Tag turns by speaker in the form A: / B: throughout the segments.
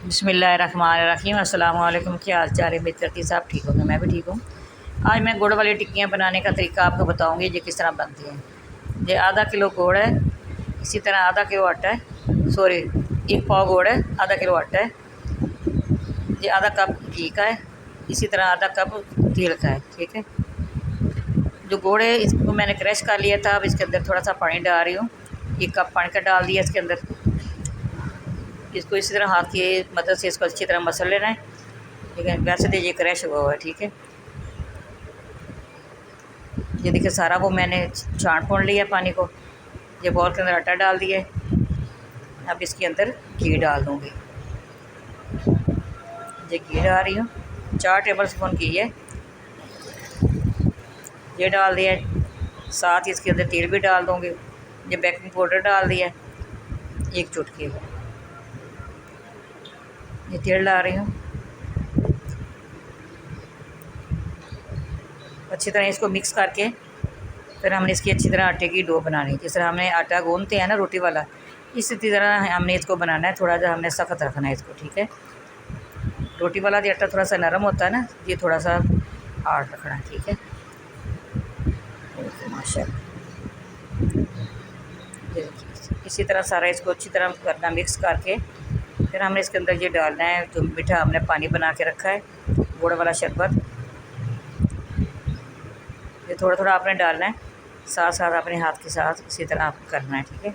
A: बिस्मिल्लाहिर्रहमानिर्रहीम। अस्सलाम वालेकुम। क्या हाल चाल है? उम्मीद करती है सब ठीक होंगे, मैं भी ठीक हूँ। आज मैं गुड़ वाली टिक्कियाँ बनाने का तरीका आपको बताऊँगी ये किस तरह बनती हैं। ये आधा किलो गुड़ है, इसी तरह आधा किलो आटा है, सॉरी 1 पाव गुड़ है, आधा किलो आटा है, ये आधा कप घी का है, इसी तरह आधा कप तेल का है। ठीक है, जो गुड़ है इसको मैंने क्रश कर लिया था। अब इसके अंदर थोड़ा सा पानी डाल रही हूँ, 1 कप पानी का डाल दिया इसके अंदर। इसको इसी तरह हाथ की मदद से इसको अच्छी तरह मसल लेना है। ठीक है, वैसे तो ये क्रश हुआ है। ठीक है, ये देखिए सारा वो मैंने छान फोड़ लिया पानी को। ये बॉल के अंदर आटा डाल दिया है। अब इसके अंदर घी डाल दूँगी। ये घी डाल रही हूँ, 4 टेबल स्पून घी है, ये डाल दिया है। साथ ही इसके अंदर तेल भी डाल दूँगी। ये बेकिंग पाउडर डाल दिया है 1 चुटकी, ये तेल डाल रही हूँ। अच्छी तरह इसको मिक्स करके फिर हमने इसकी अच्छी तरह आटे की डो बनानी। जिस तरह हमने आटा गूंदते हैं ना रोटी वाला, इसी तरह हमने इसको बनाना है। थोड़ा सा हमने सख्त रखना है इसको। ठीक है, रोटी वाला जो आटा थोड़ा सा नरम होता है ना, ये थोड़ा सा हार्ड रखना है। ठीक है, माशाल्लाह। इसी तरह सारा इसको अच्छी तरह करना, मिक्स करके फिर हमने इसके अंदर ये डालना है जो मीठा हमने पानी बना के रखा है, गुड़ वाला शरबत। ये थोड़ा थोड़ा आपने डालना है, साथ साथ अपने हाथ के साथ इसी तरह आपको करना है। ठीक है,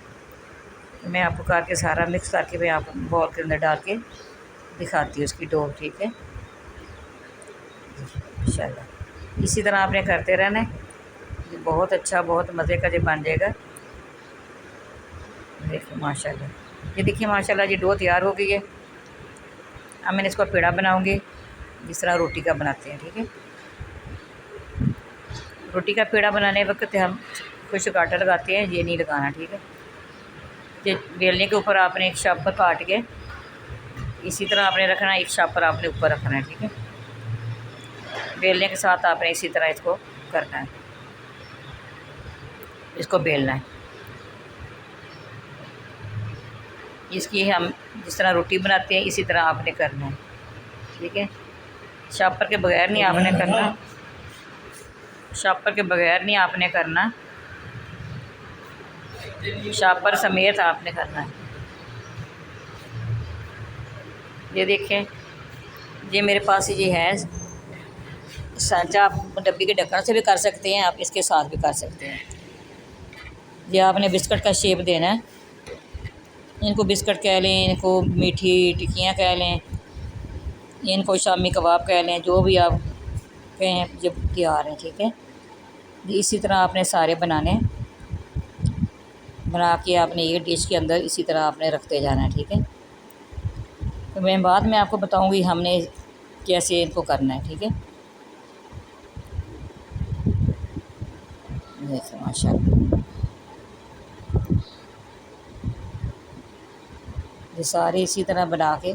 A: मैं आपको करके सारा मिक्स करके मैं आप बॉल के अंदर डाल के दिखाती हूँ उसकी डो। ठीक है, इंशाल्लाह इसी तरह आपने करते रहना है। ये बहुत अच्छा, बहुत मज़े का जो बन जाएगा। देखिए माशाल्लाह, ये देखिए माशाल्लाह ये डो तैयार हो गई है। अब मैंने इसको पेड़ा बनाऊँगी जिस तरह रोटी का बनाते हैं। ठीक है, रोटी का पेड़ा बनाने वक्त हम कुछ आटा लगाते हैं, ये नहीं लगाना। ठीक है, ये बेलने के ऊपर आपने एक शापर काट के इसी तरह आपने रखना है, एक शापर आपने ऊपर रखना है। ठीक है, बेलने के साथ आपने इसी तरह इसको करना है, इसको बेलना है। इसकी हम जिस तरह रोटी बनाते हैं इसी तरह आपने करना है। ठीक है, शापर के बगैर नहीं आपने करना, शापर के बगैर नहीं आपने करना, शापर समेत आपने करना है। ये देखें, ये मेरे पास ये है सांचा। आप डब्बी के ढक्कन से भी कर सकते हैं, आप इसके साथ भी कर सकते हैं। ये आपने बिस्कुट का शेप देना है। इनको बिस्कुट कह लें, इनको मीठी टिक्कियाँ कह लें, इनको शामी कबाब कह लें, जो भी आप कहें जब तैयार हैं। ठीक है, इसी तरह आपने सारे बनाने, बना के आपने एक डिश के अंदर इसी तरह आपने रखते जाना है। ठीक है, तो मैं बाद में आपको बताऊंगी हमने कैसे इनको करना है। ठीक है, देखिए माशाल्लाह ये सारे इसी तरह बना के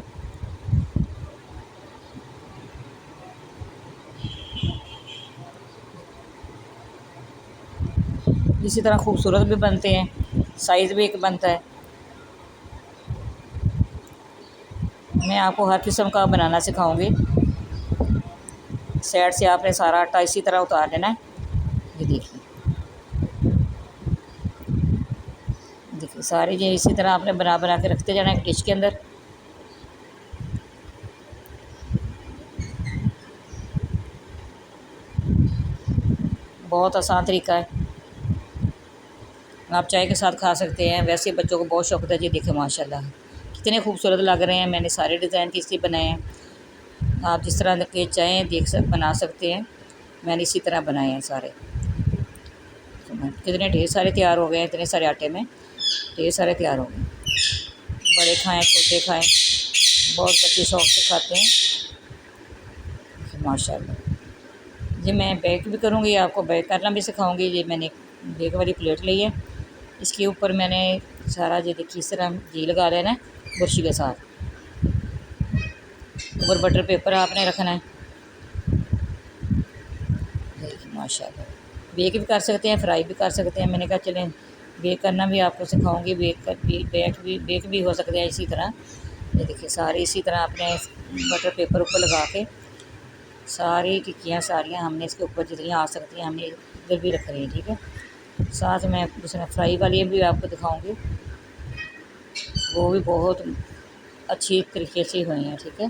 A: इसी तरह खूबसूरत भी बनते हैं, साइज़ भी एक बनता है। मैं आपको हर किस्म का बनाना सिखाऊंगी। साइड से आपने सारा आटा इसी तरह उतार लेना है। ये देखिए, देखिए सारे ये इसी तरह आपने बना बना के रखते जाना है डिश के अंदर। बहुत आसान तरीका है, आप चाय के साथ खा सकते हैं। वैसे बच्चों को बहुत शौक होता है। ये देखिए माशाल्लाह कितने खूबसूरत लग रहे हैं। मैंने सारे डिज़ाइन किसी बनाए हैं, आप जिस तरह के चाहें बना सकते हैं। मैंने इसी तरह बनाए हैं सारे। कितने ढेर सारे तैयार हो गए हैं, इतने सारे आटे में ढेर सारे तैयार हो गए। बड़े खाएँ छोटे खाएँ, बहुत बच्चे शौक से खाते हैं माशाल्लाह। ये मैं बेक भी करूँगी, आपको बेक करना भी सिखाऊंगी। ये मैंने बेक वाली प्लेट ली है, इसके ऊपर मैंने सारा ये देखिए इस तरह घी लगा लेना है बुरशी के साथ। ऊपर बटर पेपर आपने रखना है। देखिए माशाल्लाह, बेक भी कर सकते हैं, फ्राई भी कर सकते हैं। मैंने कहा चलें बेक करना भी आपको सिखाऊंगी। बेक भी हो सकते हैं इसी तरह। ये देखिए सारी इसी तरह अपने बटर पेपर ऊपर लगा के सारी टिक्कियाँ सारियाँ हमने इसके ऊपर जितनी आ सकती हैं हमने इधर भी रख रही हैं। ठीक है, साथ में दूसरा फ्राई वाली भी आपको दिखाऊंगी, वो भी बहुत अच्छी तरीके से हुई हैं। ठीक है,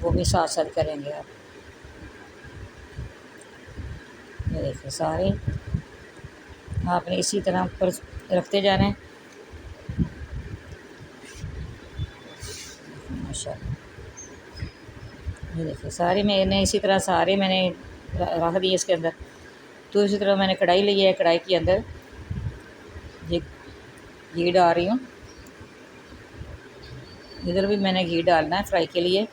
A: वो भी साथ साथ करेंगे आप। ये देखिए सारे आपने इसी तरह ऊपर रखते जाना है माशाल्लाह। ये देखिए सारे मैंने इसी तरह सारे मैंने रख दिए इसके अंदर। तो इसी तरह मैंने कढ़ाई ली है, कढ़ाई के अंदर ये घी डाल रही हूँ। इधर भी मैंने घी डालना है फ्राई के लिए।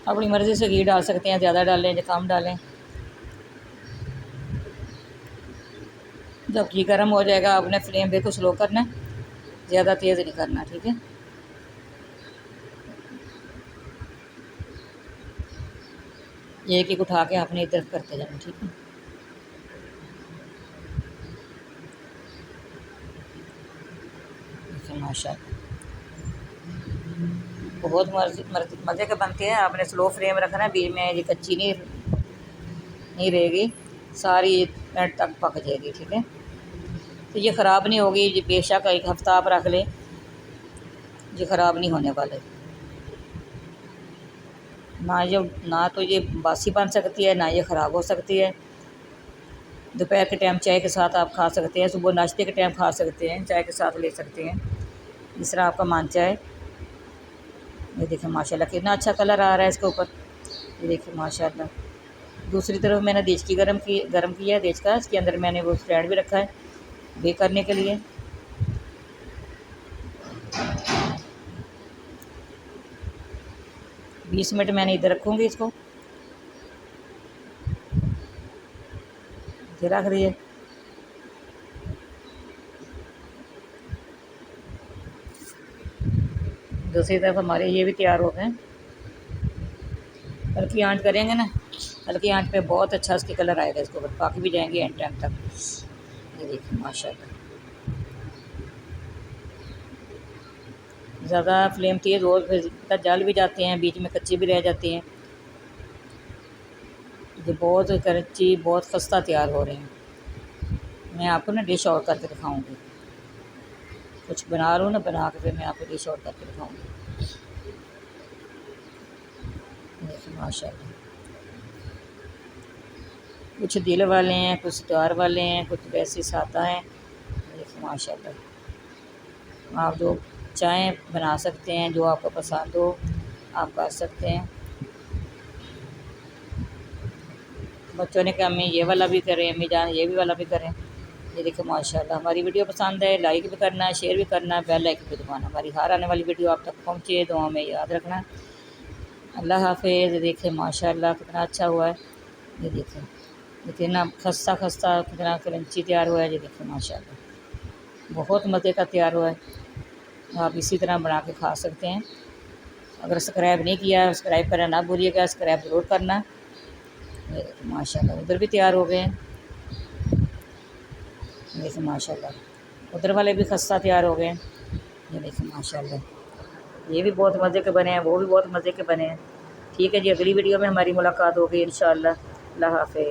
A: अपनी मर्ज़ी से घी डाल सकते हैं, ज़्यादा डालें या कम डालें। जब घी गर्म हो जाएगा आपने फ्लेम बिल्कुल स्लो करना है, ज़्यादा तेज़ नहीं करना। ठीक है, एक एक उठा के आपने इधर करते जाना। ठीक है, माशाल्लाह बहुत मज़े के बनते हैं। आपने स्लो फ्लेम रखना है, बीच में ये कच्ची नहीं रहेगी, सारी मिनट तक पक जाएगी। ठीक है, तो ये ख़राब नहीं होगी, ये बेशक एक हफ़्ता आप रख लें, ये ख़राब नहीं होने वाले। ना तो ये बासी बन सकती है, ना ये ख़राब हो सकती है। दोपहर के टाइम चाय के साथ आप खा सकते हैं, सुबह नाश्ते के टाइम खा सकते हैं, चाय के साथ ले सकते हैं, जिस तरह आपका मन चाहे। ये देखिए माशाल्लाह कितना अच्छा कलर आ रहा है इसके ऊपर। ये देखिए माशाल्लाह। दूसरी तरफ मैंने देचकी गरम किया है, देच का इसके अंदर मैंने वो स्टैंड भी रखा है बेक करने के लिए। 20 मिनट मैंने इधर रखूँगी इसको, इधर रख दिए। दूसरी तरफ हमारे ये भी तैयार हो गए। हल्की आंच करेंगे ना, हल्की आंच पे बहुत अच्छा इसके कलर आएगा इसके ऊपर, पक भी जाएंगे एंड टाइम तक। ये देखिए माशाल्लाह, ज़्यादा फ्लेम तेज़ हो फिर जल भी जाते हैं, बीच में कच्चे भी रह जाते हैं। ये बहुत कच्ची बहुत खस्ता तैयार हो रहे हैं। मैं आपको ना डिश आउट करके दिखाऊंगी, कुछ बना लूँ ना, बना के फिर मैं आपको डिश आउट करके दिखाऊंगी। देखिए माशाल्लाह, कुछ दिल वाले हैं, कुछ स्टार वाले हैं, कुछ वैसे सादा हैं। देखिए माशाल्लाह, आप जो चाहें बना सकते हैं, जो आपको पसंद हो आप कर सकते हैं। बच्चों ने कहा अम्मी ये वाला भी करें, अम्मी जान ये भी वाला भी करें। ये देखिए माशाल्लाह, हमारी वीडियो पसंद है लाइक भी करना, शेयर भी करना, बेल आइकन भी दबाना, हमारी हर आने वाली वीडियो आप तक पहुँचे। दुआ में याद रखना। अल्लाह हाफिज़। देखिए माशाल्लाह कितना अच्छा हुआ है। ये देखिए ना खस्ता खस्ता कितना क्रंची तैयार हुआ है। ये देखिए माशाल्लाह बहुत मज़े का तैयार हुआ है। आप इसी तरह बना के खा सकते हैं। अगर सब्सक्राइब नहीं किया सब्सक्राइब करना ना भूलिएगा, सब्सक्राइब ज़रूर करना। ये देखिए माशाल्लाह उधर भी तैयार हो गए हैं। देखिए माशाल्लाह उधर वाले भी खस्ता तैयार हो गए हैं। ये देखिए माशाल्लाह ये भी बहुत मज़े के बने हैं, वो भी बहुत मज़े के बने हैं। ठीक है जी, अगली वीडियो में हमारी मुलाकात होगी इंशाअल्लाह। अल्लाह हाफ़िज़।